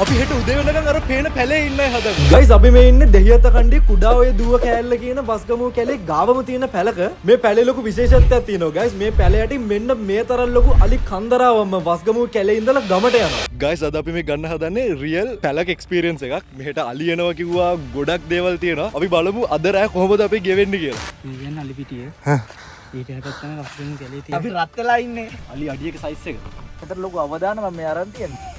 අපි හෙට උදේ වෙනකන් අර පේන පැලේ ඉන්නයි හදන්නේ. ගයිස් අපි මේ ඉන්නේ දෙහියත කණ්ඩේ කුඩා ඔය දුව කෑල්ල කියන වස්ගමුව කැලේ ගාවම තියෙන පැලක. මේ පැලේ ලොකු විශේෂත්වයක් තියෙනවා ගයිස්. මේ පැලේ යටින් මෙන්න මේ තරම් ලොකු අලි කන්දරාවම වස්ගමුව කැලේ ඉඳලා ගමට යනවා. ගයිස් අද අපි මේ ගන්න හදන්නේ රියල් පැලක එක්ස්පීරියන්ස් එකක්. මෙහෙට අලි එනවා කිව්වා ගොඩක් දේවල් තියෙනවා. අපි බලමු අද රෑ කොහොමද අපි ගෙවෙන්නේ කියලා. මේ කියන්නේ අලි පිටිය. ඊට හැටත් තමයි වස්ගමුව කැලේ තියෙන්නේ. අපි රත් වෙලා ඉන්නේ. අලි අඩියක සයිස් එක. ඒතර ලොකු අවදානමක් මේ අරන් තියෙන්නේ.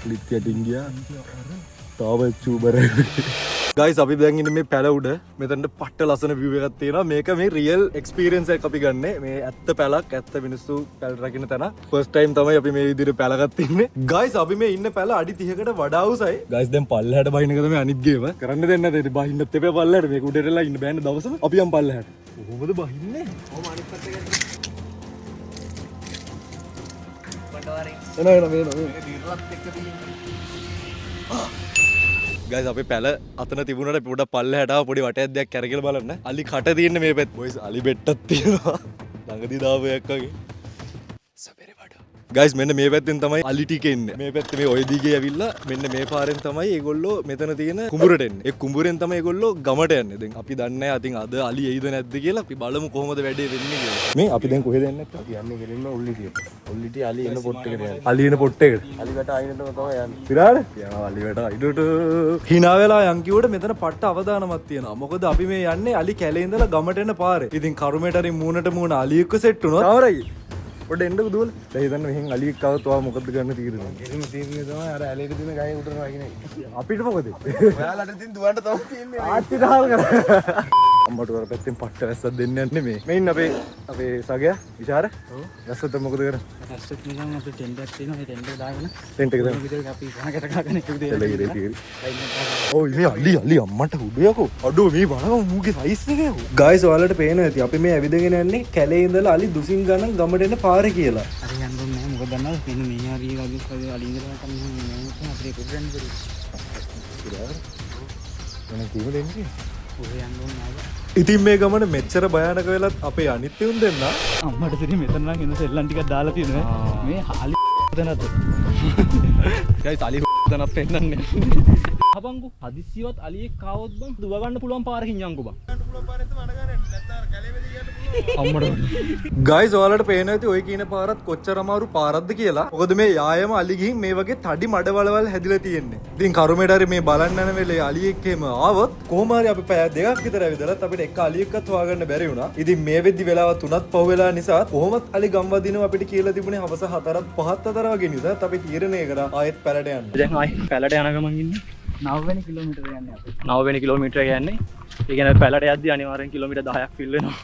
ලිත්‍යටින් ගියා. තාම චූබරේ. ගයිස් අපි දැන් ඉන්නේ මේ පැල උඩ. මෙතනට පට්ට ලස්සන view එකක් තියෙනවා. මේක මේ රියල් එක්ස්පීරියන්ස් එකක් අපි ගන්නෙ. මේ ඇත්ත පැලක්, ඇත්ත මිනිස්සු පැල රකින්න තැන. ෆස්ට් ටයිම් තමයි අපි මේ විදිහට පැලකට ඉන්නේ. ගයිස් අපි මේ ඉන්න පැල අඩි 30කට වඩා උසයි. ගයිස් දැන් පල්ලෙහාට බහින එක තමයි අනිත් ගේම. කරන්න දෙන්නේ නැතේ. බහින්නත් එපා පල්ලෙහාට. මේක උඩටලා ඉන්න බෑනේ දවසම. අපි යම් පල්ලෙහාට. කොහොමද බහින්නේ? කොහොම අනිත් පැත්තට ගයිස් අපේ පැල අතන තිබුණට පොඩ පල්ලෙහාට පොඩි වටයක් දෙයක් කරගෙන බලන්න. අලි කට තියෙන්නේ මේ පැත්ත. බොයිස් අලි බෙට්ටක් තියෙනවා. ළඟදී දාපු එකක් වගේ. සබෙරේ බඩ. ගයිස් මෙන්න මේ පැත්තෙන් තමයි අලි ටික එන්නේ. මේ පැත්තේ මේ ඔය දිගේ ඇවිල්ලා මෙන්න මේ පාරෙන් තමයි ඒගොල්ලෝ මෙතන තියෙන කුඹුරට එන්නේ. ඒ කුඹුරෙන් තමයි ඒගොල්ලෝ ගමට යන්නේ. දැන් අපි දන්නේ නැහැ අතින් අද අලි එයිද නැද්ද කියලා. අපි බලමු කොහොමද වැඩේ වෙන්නේ කියලා. මේ අපි දැන් කොහෙද යන්නේ? අපි යන්නේ ගෙලින්ම උල්ලිටියට. උල්ලිටිය අලි එන පොට් එකට යන්නේ. අලි එන පොට් එකට. අලි වැට අයිනටම තමයි යන්නේ. පිරාද? යනවා අලි වැට අයිඩට. hina වෙලා යන් කිව්වට මෙතන පට්ට අවදානමක් තියෙනවා. මොකද අපි මේ යන්නේ අලි කැලේ ඉඳලා ගමට එන පාරේ. ඉතින් කරුමේට හරි මූණට මූණ අලි එක්ක සෙට් වුණොත් තාමරයි. පොඩ එන්න දුවල. දැන් හිතන්න මෙහෙන් අලියෙක් ආවොත් ඔයා මොකද ගන්න තීරණය? ගෙලින්ම තීරණය තමයි අර ඇලේට දින ගහේ උඩට නගින්නේ. අපිට මොකද? ඔයාලට ඉතින් දුවන්න තමයි තියෙන්නේ. ආච්චි දහල් කරා. අම්මට වර පැත්තෙන් පට්ට වැස්සක් දෙන්න යන්නේ මේ. මේ ඉන්න අපේ සගයා විචාර. ඔව්. වැස්සට මොකද කරන්නේ? රැස්ට් නිකන් අපේ ටෙන්ට් එකක් තියෙනවා. ඒ ටෙන්ට් එක දාගෙන ටෙන්ට් එක දාන්න. විතර අපි ගහකට ගහගෙන එක විදිහට එළගිරේ තියෙන්නේ. ඔව් මේ අලි අම්මට උඩයකෝ. අඩෝ මේ බලගමු මූගේ සයිස් එක යකෝ. ගයිස් ඔයාලට පේනවා ඇති. අපි මේ ඇවිදගෙන යන්නේ කැලේ ඉඳලා අලි දුසින් ගණන් ගමට එන පාරේ කියලා. අර යන්න ඕනේ නැහැ. මොකද දන්නවද? මෙන්න මේ හරිය වගේ අලි ඉඳලා තමයි මේ අපිට උඩරන් බැරි. මොන කීම දෙන්නේ? ඔය යන්න ඕනේ නැහැ. ඉතින් මේ ගමන මෙච්චර භයානක වෙලත් අපේ අනිත් උන් දෙන්න අම්මට ඉතින් මෙතන නම් ඉන්න සෙල්ලම් ටිකක් දාලා තියෙනවා. මේ අලි දනත්. ගයිස් අලි දනත් පෙන්නන්නේ. හබංගු හදිස්සියවත් අලියෙක් කාවොත් බං දුව ගන්න පුළුවන් පාරකින් යන්කෝ බං. ගයිස් ඔයාලට පේන ඇති ඔය කියන පාරත් කොච්චර අමාරු පාරක්ද කියලා. මොකද මේ යායම අලි ගිහින් මේ වගේ තඩි මඩවලවල් හැදිලා තියෙන්නේ. ඉතින් කරුමේට හරි මේ බලන්න යන වෙලේ අලියෙක් එහෙම ආවොත් කොහොම හරි අපි පැය දෙකක් විතර ඇවිදලත් අපිට එක අලියෙක්වත් හොයාගන්න බැරි වුණා. ඉතින් මේ වෙද්දි වෙලාව 3ක් පහු වෙලා නිසා කොහොමත් අලි ගම් වදිනවා අපිට කියලා තිබුණේ හවස 4ක් 5ක් අතර වගේ නිසා අපි තීරණය කරා ආයෙත් පැලට යන්න. දැන් ආයි පැලට යන ගමන් ඉන්නේ 9 වෙනි කිලෝමීටර යන්නේ අපි. 9 වෙනි කිලෝමීටර යන්නේ. ඒ කියන්නේ පැලට යද්දි අනිවාර්යෙන් කිලෝමීටර් 10ක් ෆිල් වෙනවා.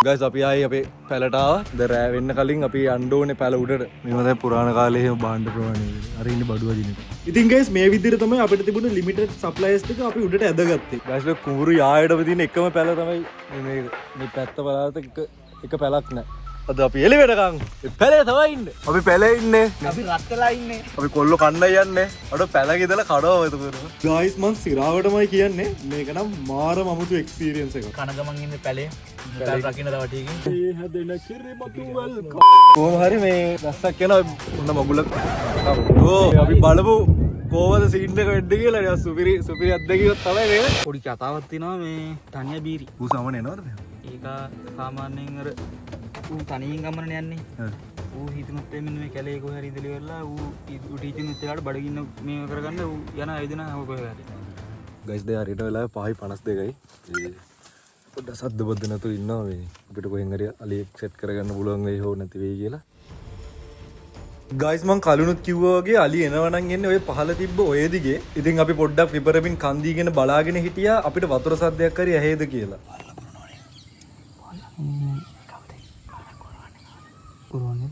ගයිස් අපි ආයේ අපේ පැලට ආවා. දැන් රෑ වෙන්න කලින් අපි යන්න ඕනේ පැල උඩට. මේව දැන් පුරාණ කාලේ එහෙම භාණ්ඩ ප්‍රමාණය. අර ඉන්නේ බඩුව දින එක. ඉතින් ගයිස් මේ විදිහට තමයි අපිට තිබුණු ලිමිටඩ් සප්ලයිස් ටික අපි උඩට ඇදගත්තේ. ගයිස් ලෝ කුඹුරු යායටම තියෙන එකම පැල තමයි මේ පැත්ත බලද්දි එක පැලක් නැහැ. අද අපි එළිවෙටකම් පැලේ තමයි ඉන්නේ. අපි පැලේ ඉන්නේ. අපි රත් වෙලා ඉන්නේ. අපි කොල්ල කන්නයි යන්නේ. අර පැලක ඉඳලා කඩව එතකොට. ගයිස් මං සිරාවටමයි කියන්නේ. මේක නම් මාරම අමුතු එක්ස්පීරියන්ස් එකක්. කන ගමන් ඉන්නේ පැලේ. පැල රකින්න තව ටිකකින්. ඒ හැදෙන කිරිබතු වල් කොහොම හරි මේ රස්සක් යන උන්න මගුලක්. ඕ අපි බලමු කොහොමද සීන් එක වෙන්නේ කියලා. යා සුපිරි අත්දැකීමක් තමයි මේ. පොඩි කතාවක් තියෙනවා මේ තනිය බීරි. ඌ සමන එනවද? ඒක සාමාන්‍යයෙන් අර ඌ තනියෙන් ගමන යන්නේ. ඌ හිතමුත් මෙන්න මේ කැලේ කොහේ හරි ඉඳලි වෙලා ඌ ටීචර්නුත් එලාට බඩගින්න මේ කරගන්න ඌ යන ආයතන කොහේ හරි. ගයිස් දැන් හරියට වෙලාව 5:52යි. පොඩ්ඩක් සද්ද බද්ද නැතුව ඉන්නවා මේ. අපිට කොහෙන් හරි අලියෙක් සෙට් කරගන්න පුළුවන් වෙයි හෝ නැති වෙයි කියලා. ගයිස් මං කලුණුත් කිව්වා වගේ අලි එනවා නම් එන්නේ ඔය පහළ තිබ්බ ඔය දිගේ. ඉතින් අපි පොඩ්ඩක් විපරමින් කන්දීගෙන බලාගෙන හිටියා අපිට වතුර සද්දයක් හරි ඇහෙයිද කියලා. පුරවන්නේ.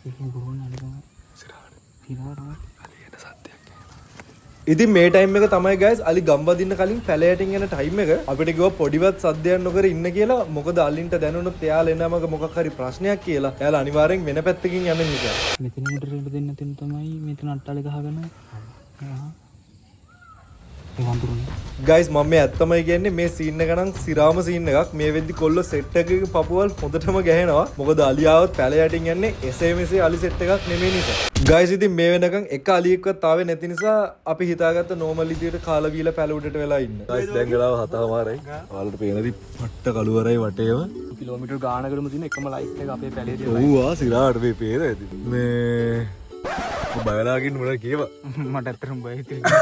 ඒකෙන් පුරවන්නේ අනිකම. සිරාවට. ඉතින් මේ ටයිම් එක තමයි ගයිස් අලි ගම් වදින්න කලින් පැල යටින් යන ටයිම් එක. අපිට කිව්වා පොඩිවත් සද්දයක් නොකර ඉන්න කියලා. මොකද අලින්ට දැනුණොත් එයාලා එනමක මොකක් හරි ප්‍රශ්නයක් කියලා. එයාලා අනිවාර්යෙන් වෙන පැත්තකින් යන නිසා. මෙතන උඩට දෙන්න තෙන් තමයි මෙතන අට්ටාලේ ගහගෙන. ගයිස් මම මේ ඇත්තමයි කියන්නේ මේ සීන් එක නම් සිරාම සීන් එකක්. මේ වෙද්දි කොල්ලෝ සෙට් එකක පපුවල් හොඳටම ගහනවා. මොකද අලියාවත් පැල යටින් යන්නේ එසේ මෙසේ අලි සෙට් එකක් නෙමෙයි නිසා. ගයිස් ඉතින් මේ වෙනකන් එක අලියෙක්වත් ආවේ නැති නිසා අපි හිතාගත්ත නෝමල් විදියට කාලා බීලා පැල උඩට වෙලා ඉන්න. ගයිස් දැන් ගලාව 7:00යි. ඔයාලට පේනදි පට්ට කළුවරයි වටේම. කිලෝමීටර් ගානකටම තියෙන එකම ලයිට් එක අපේ පැලේ තියෙන. ඔව් ආ සිරාට මේ පේන ඇති. මේ බයලාගින් මොන කියව. මට ඇත්තටම බය හිතෙනවා.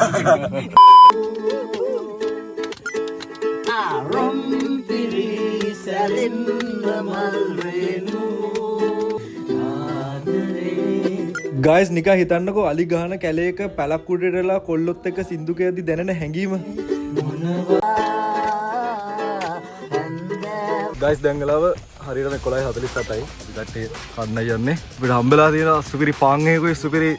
ගයිස් නිකන් හිතන්නකෝ අලි ගහන කැලේක පැලක් උඩටලා කොල්ලොත් එක්ක සින්දු කියද්දි දැනෙන හැඟීම. ගයිස් දැන් ගලාව හරියටම 11:47යි. පිටට කන්න යන්නේ. අපිට හම්බෙලා තියෙන සුපිරි පාන් එකකුයි සුපිරි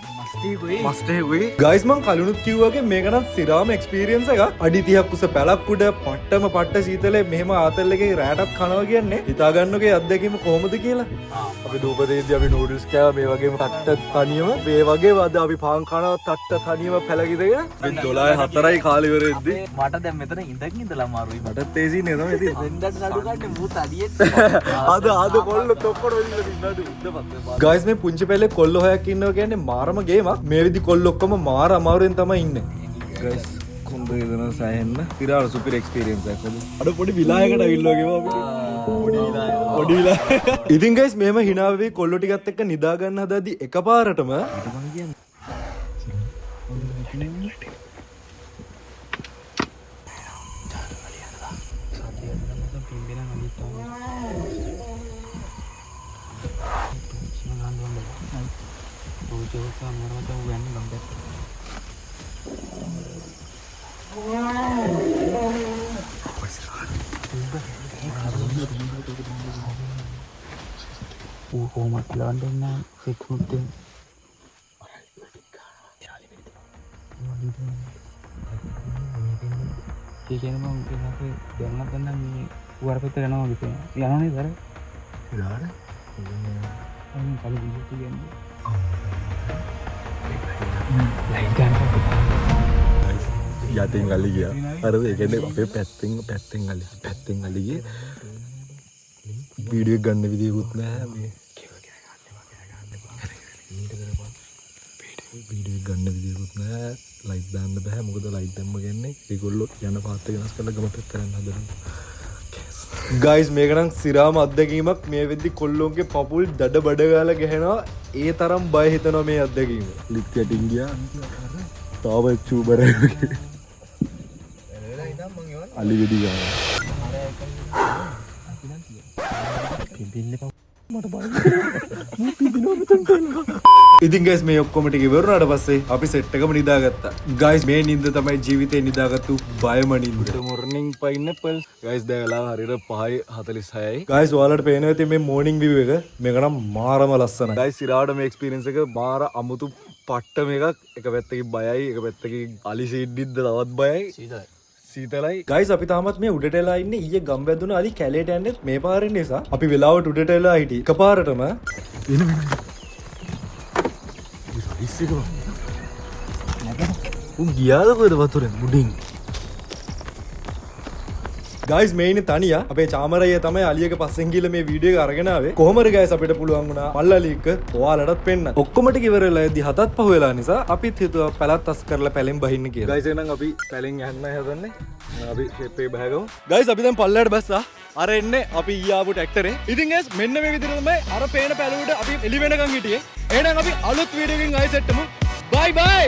මස්ටේකුයි. ගයිස් මං කලුණුත් කිව්වාගේ මේක නම් සිරාම එක්ස්පීරියන්ස් එකක්. අඩි 30ක් උස පැලක් උඩ පට්ට සීතලේ මෙහෙම ආතල් එකේ රෑටත් කනවා කියන්නේ හිතා ගන්නකෝ අත්දැකීම කොහොමද කියලා. අපි දූපතේදී අපි නූඩල්ස් කෑවා මේ වගේම තට්ට තනියම මේ වගේම අද අපි පාන් කනවා තට්ට තනියම පැලකිදගෙන මේ 12:04යි කාලේ ඉවරෙද්දි මට දැන් මෙතන ඉඳලා අමාරුයි. මටත් ඒ සීනේ තමයි ඉතින් වෙන්දට නඩු ගන්න මූ තඩියෙත්. අද කොල්ල තොක්කොඩ වෙලිලා ඉන්නඩු ඉඳපත්. ගයිස් මේ පුංචි පැලේ කොල්ල හොයක් ඉන්නවා කියන්නේ මාරම ගේමක්. මේ විදි කොල්ල ඔක්කොම මාර අමාරුවෙන් තමයි ඉන්නේ. ගයිස් කොම්බ දෙන සෑහෙන්න ඉතින් සුපිරි එක්ස්පීරියන්ස් එකක් වගේ. අර පොඩි විලායකට අවිල්ලා ගේවා අපිට. පොඩි විලාය. ඉතින් ගයිස් මෙහෙම hina වෙවි කොල්ලෝ ටිකත් එක්ක නිදා ගන්න හදාදී එකපාරටම කොහොමද ලන්ඩන් සිකුත් කියනම අපේ දැනගන්න ගන්න මේ වරපෙත යනවා විතර යනවනේ දර ඉලාන අන්න කලින් විදිහට කියන්නේ ලයිට් ගන්න යටින් අලි ගියා. අර ඒ කියන්නේ අපේ පැත්තෙන් අලි ගියේ. වීඩියෝ ගන්න විදියකුත් නැහැ මේ. වීඩියෝ ගන්න විදියකුත් නැහැ. ලයිට් දාන්න බෑ. මොකද ලයිට් දැම්ම ගන්නේ ඒගොල්ලෝ යන පාත් එක වෙනස් කරලා ගමට කරන්න හදනවා. ගයිස් මේක නම් සිරාම අත්දැකීමක්. මේ වෙද්දි කොල්ලෝන්ගේ පපුල් දඩ බඩ ගාලා ගහනවා. ඒ තරම් බය හිතනවා මේ අත්දැකීම. ලිත් යටින් ගියා. තාම චූබරයි වගේ. අලි වෙඩි ගන්නවා. ඉතින් ගයිස් මේ ඔක්කොම ටික ඉවරුනාට පස්සේ අපි සෙට් එකම නිදාගත්තා. ගයිස් මේ නිින්ද තමයි ජීවිතේ නිදාගත්තු බයම නිින්ද. මොර්නිං පයිනැපල්. ගයිස් දැන් වෙලාව හරියට 5:46යි. ගයිස් ඔයාලට පේනවා ඉතින් මේ මෝර්නිං view එක මේක නම් මාරම ලස්සනයි. ගයිස් ඉරාට මේ එක්ස්පීරියන්ස් එක මාර අමුතු පට්ටම එකක්. එක පැත්තකින් බයයි, එක පැත්තකින් අලි සීඩ්ඩිද්ද තවත් බයයි. සීතලයි. ගයිස් අපි තාමත් මේ උඩට එලා ඉන්නේ. ඊයේ ගම් වැදුන අලි කැලේට යන්නේ මේ පාරේ නිසා. අපි වෙලාවට උඩට එලා හිටි. එකපාරටම උන් ගියාද කොහෙද වතුරෙන් මුඩින්? ගයිස් මේ ඉන්නේ තනියා. අපේ චාමරయ్య තමයි අලියක පස්සෙන් ගිහලා මේ වීඩියෝ එක අරගෙන ආවේ. කොහොමද ගයිස් අපිට පුළුවන් වුණා මල්ලලික ඔයාලටත් පෙන්නන්න. ඔක්කොම ටික ඉවර වෙලා ඉදි 7ත් පහ වෙලා නිසා අපිත් හිතුවා පැලත් අස් කරලා පැලෙන් බහින්න කියලා. ගයිස් එහෙනම් අපි පැලෙන් යන්න හදන්නේ. අපි ෂේප් එක බහගමු. ගයිස් අපි දැන් පල්ලයට බැස්සා. අර එන්නේ අපි ඊ ආපු ට්‍රැක්ටරේ. ඉතින් ගයිස් මෙන්න මේ විදිහට තමයි අර පේන පැලුවට අපි එලි වෙනකන් හිටියේ. එහෙනම් අපි අලුත් වීඩියෝ එකකින් ආයෙ සෙට්ටමු. බයි බයි.